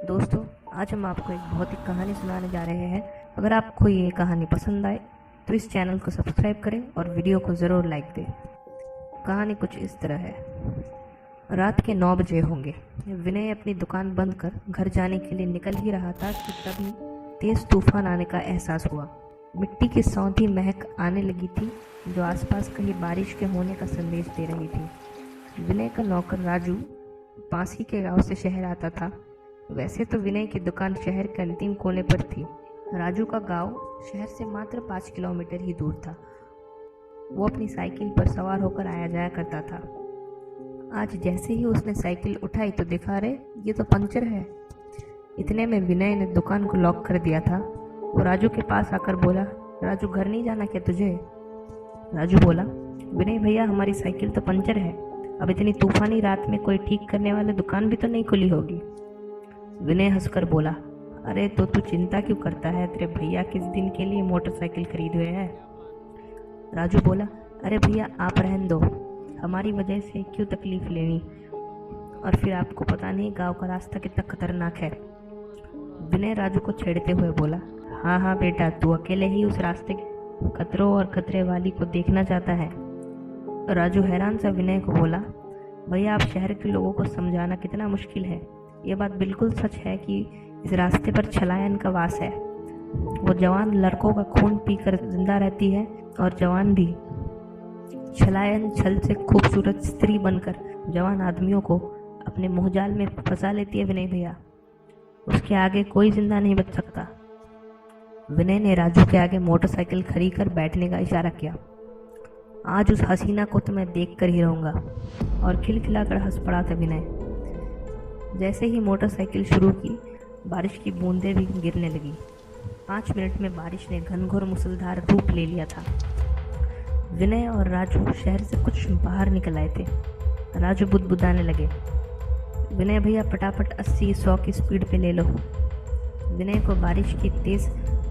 दोस्तों, आज हम आपको एक बहुत ही कहानी सुनाने जा रहे हैं। अगर आपको ये कहानी पसंद आए तो इस चैनल को सब्सक्राइब करें और वीडियो को ज़रूर लाइक दें। कहानी कुछ इस तरह है। रात के 9 बजे होंगे। विनय अपनी दुकान बंद कर घर जाने के लिए निकल ही रहा था कि तभी तेज़ तूफान आने का एहसास हुआ। मिट्टी की सौंधी महक आने लगी थी जो आसपास कहीं बारिश के होने का संदेश दे रही थी। विनय का नौकर राजू पास ही के गांव से शहर आता था। वैसे तो विनय की दुकान शहर के अंतिम कोने पर थी। राजू का गांव शहर से मात्र 5 किलोमीटर ही दूर था। वो अपनी साइकिल पर सवार होकर आया जाया करता था। आज जैसे ही उसने साइकिल उठाई तो दिखा रहे ये तो पंचर है। इतने में विनय ने दुकान को लॉक कर दिया था। वो राजू के पास आकर बोला, राजू घर नहीं जाना क्या तुझे? राजू बोला, विनय भैया हमारी साइकिल तो पंचर है। अब इतनी तूफानी रात में कोई ठीक करने वाली दुकान भी तो नहीं खुली होगी। विनय हंसकर बोला, अरे तो तू चिंता क्यों करता है? तेरे भैया किस दिन के लिए मोटरसाइकिल खरीद हुए हैं। राजू बोला, अरे भैया आप रहने दो, हमारी वजह से क्यों तकलीफ लेनी, और फिर आपको पता नहीं गांव का रास्ता कितना खतरनाक है। विनय राजू को छेड़ते हुए बोला, हाँ हाँ बेटा, तू अकेले ही उस रास्ते के खतरों और खतरे वाली को देखना चाहता है। राजू हैरान सा विनय को बोला, भैया आप शहर के लोगों को समझाना कितना मुश्किल है। ये बात बिल्कुल सच है कि इस रास्ते पर छलायन का वास है। वो जवान लड़कों का खून पीकर जिंदा रहती है और जवान भी। छलायन छल से खूबसूरत स्त्री बनकर जवान आदमियों को अपने मुहजाल में फंसा लेती है विनय भैया। उसके आगे कोई जिंदा नहीं बच सकता। विनय ने राजू के आगे मोटरसाइकिल खड़ी कर बैठने का इशारा किया। आज उस हसीना को तो मैं देख कर ही रहूँगा। और खिलखिलाकर हंस पड़ा था विनय। जैसे ही मोटरसाइकिल शुरू की, बारिश की बूंदें भी गिरने लगी। 5 मिनट में बारिश ने घनघोर मूसलाधार रूप ले लिया था। विनय और राजू शहर से कुछ बाहर निकल आए थे। राजू बुदबुदाने लगे, विनय भैया फटाफट 80-100 की स्पीड पे ले लो। विनय को बारिश की तेज़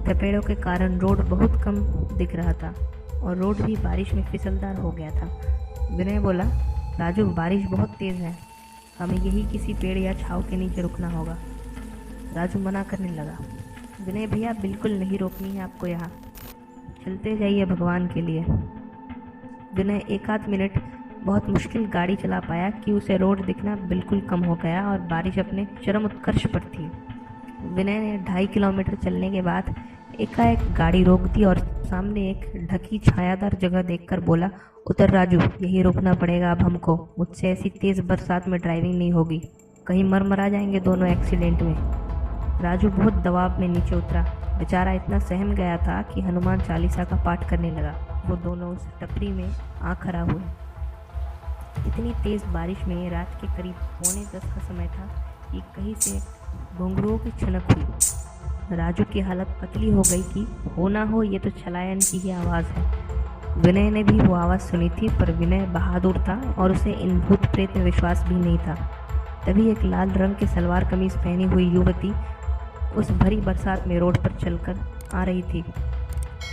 थपेड़ों के कारण रोड बहुत कम दिख रहा था और रोड भी बारिश में फिसलदार हो गया था। विनय बोला, राजू बारिश बहुत तेज़ है, हमें यही किसी पेड़ या छांव के नीचे रुकना होगा। राजू मना करने लगा, विनय भैया बिल्कुल नहीं रोकनी है आपको यहाँ, चलते जाइए भगवान के लिए। विनय 1 मिनट बहुत मुश्किल गाड़ी चला पाया कि उसे रोड दिखना बिल्कुल कम हो गया और बारिश अपने चरम उत्कर्ष पर थी। विनय ने 2.5 किलोमीटर चलने के बाद एकाएक गाड़ी रोक दी और सामने एक ढकी छायादार जगह देखकर बोला, उतर राजू, यही रुकना पड़ेगा अब हमको। मुझसे ऐसी तेज़ बरसात में ड्राइविंग नहीं होगी, कहीं मर जाएंगे दोनों एक्सीडेंट में। राजू बहुत दबाव में नीचे उतरा। बेचारा इतना सहम गया था कि हनुमान चालीसा का पाठ करने लगा। वो दोनों उस टपरी में आ खड़ा हुए। इतनी तेज़ बारिश में रात के करीब 9:45 का समय था कि कहीं से घुंघरुओं की छनक हुई। राजू की हालत पतली हो गई कि हो ना हो ये तो छलायन की ही आवाज़ है। विनय ने भी वो आवाज़ सुनी थी, पर विनय बहादुर था और उसे इन भूत प्रेत में विश्वास भी नहीं था। तभी एक लाल रंग के सलवार कमीज पहनी हुई युवती उस भरी बरसात में रोड पर चलकर आ रही थी।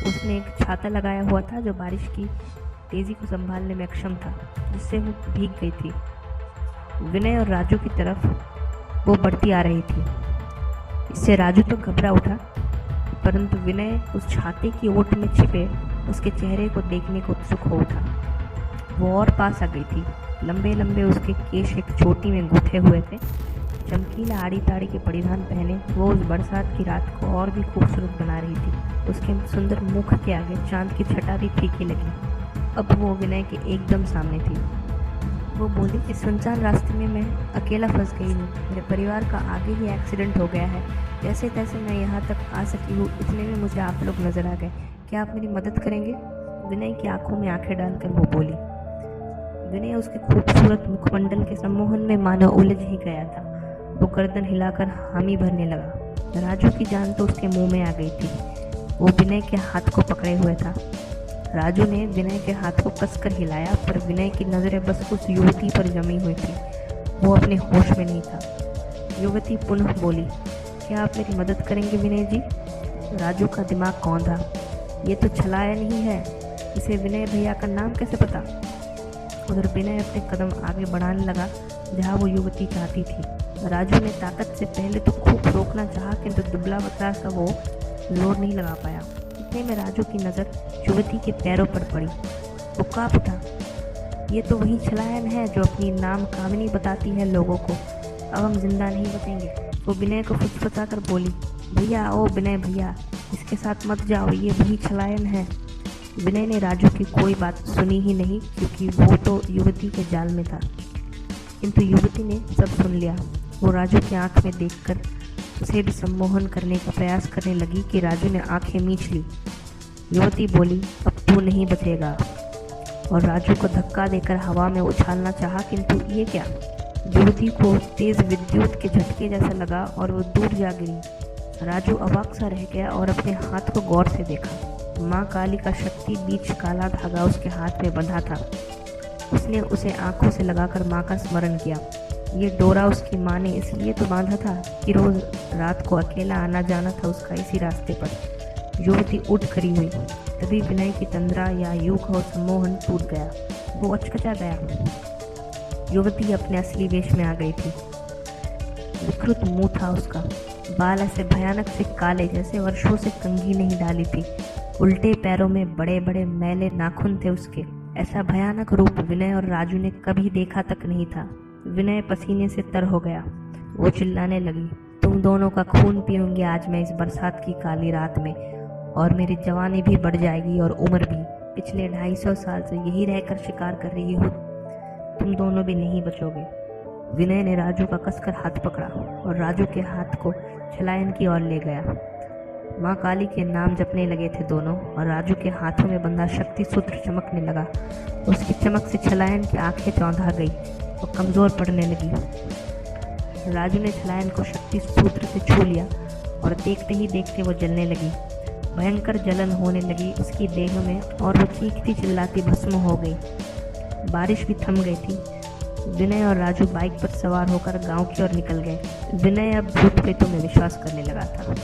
उसने एक छाता लगाया हुआ था जो बारिश की तेज़ी को संभालने में अक्षम था, जिससे वो भीग गई थी। विनय और राजू की तरफ वो बढ़ती आ रही थी। इससे राजू तो घबरा उठा, परंतु विनय उस छाते की ओट में छिपे उसके चेहरे को देखने को उत्सुक हो उठा। वो और पास आ गई थी। लंबे लंबे उसके केश एक चोटी में गूंथे हुए थे। चमकीला आड़ी ताड़ी के परिधान पहने वो उस बरसात की रात को और भी खूबसूरत बना रही थी। उसके सुंदर मुख के आगे चांद की छटा भी फीकी लगी। अब वो विनय के एकदम सामने थी। वो बोली, इस सुनसान रास्ते में मैं अकेला फंस गई हूँ। मेरे परिवार का आगे ही एक्सीडेंट हो गया है। जैसे तैसे मैं यहाँ तक आ सकी हूँ, इतने में मुझे आप लोग नजर आ गए। क्या आप मेरी मदद करेंगे? विनय की आंखों में आंखें डालकर वो बोली। विनय उसके खूबसूरत मुखमंडल के सम्मोहन में मानो उलझ ही गया था। वो गर्दन हिलाकर हामी भरने लगा। राजू की जान तो उसके मुंह में आ गई थी। वो विनय के हाथ को पकड़े हुए था। राजू ने विनय के हाथ को कसकर हिलाया, पर विनय की नज़रें बस उस युवती पर जमी हुई थी। वो अपने होश में नहीं था। युवती पुनः बोली, क्या आप मेरी मदद करेंगे विनय जी? राजू का दिमाग कौन था? ये तो छलायन ही है। इसे विनय भैया का नाम कैसे पता? उधर विनय अपने कदम आगे बढ़ाने लगा जहाँ वो युवती चाहती थी। राजू ने ताकत से पहले तो खूब रोकना चाहा, किंतु दुबला पतला सा वो जोर नहीं लगा पाया। इतने में राजू की नज़र युवती के पैरों पर पड़ी। वो काँप उठा। ये तो वही छलायन है जो अपनी नाम कामिनी बताती है लोगों को। अब हम जिंदा नहीं बचेंगे। वो विनय को फुसफुसा कर बोली, भैया ओ विनय भैया, इसके साथ मत जाओ, ये वही छलायन है। विनय ने राजू की कोई बात सुनी ही नहीं, क्योंकि वो तो युवती के जाल में था। किंतु युवती ने सब सुन लिया। वो राजू की आंख में देखकर उसे भी सम्मोहन करने का प्रयास करने लगी कि राजू ने आंखें मींच ली। युवती बोली, अब तू नहीं बचेगा, और राजू को धक्का देकर हवा में उछालना चाहा, किंतु ये क्या। युवती को तेज विद्युत के झटके जैसा लगा और वो दूर जा गिरी। राजू अवाक सा रह गया और अपने हाथ को गौर से देखा। माँ काली का शक्ति बीच काला धागा उसके हाथ में बंधा था। उसने उसे आंखों से लगाकर माँ का स्मरण किया। ये डोरा उसकी माँ ने इसलिए तो बांधा था कि रोज रात को अकेला आना जाना था उसका इसी रास्ते पर। युवती उठ खड़ी हुई, तभी विनय की तंद्रा या यूं कहो सम्मोहन टूट गया। वो अचकचा गया। युवती अपने असली वेश में आ गई थी। विकृत मुंह था उसका, बाल ऐसे भयानक से काले जैसे वर्षों से कंघी नहीं डाली थी। उल्टे पैरों में बड़े बड़े मैले नाखून थे उसके। ऐसा भयानक रूप विनय और राजू ने कभी देखा तक नहीं था। विनय पसीने से तर हो गया। वो चिल्लाने लगी, तुम दोनों का खून पीऊंगी आज मैं इस बरसात की काली रात में, और मेरी जवानी भी बढ़ जाएगी और उम्र भी। पिछले 250 साल से यही रहकर शिकार कर रही हूँ, तुम दोनों भी नहीं बचोगे। विनय ने राजू का कसकर हाथ पकड़ा और राजू के हाथ को छलायन की ओर ले गया। माँ काली के नाम जपने लगे थे दोनों, और राजू के हाथों में बंधा शक्ति सूत्र चमकने लगा। उसकी चमक से छलायन की आंखें चौंधा गई और कमज़ोर पड़ने लगी। राजू ने छलायन को शक्ति सूत्र से छू लिया और देखते ही देखते वो जलने लगी। भयंकर जलन होने लगी उसकी देह में, और वो चीखती चिल्लाती भस्म हो गई। बारिश भी थम गई थी। विनय और राजू बाइक पर सवार होकर गांव की ओर निकल गए। विनय अब भूत प्रेतों में विश्वास करने लगा था।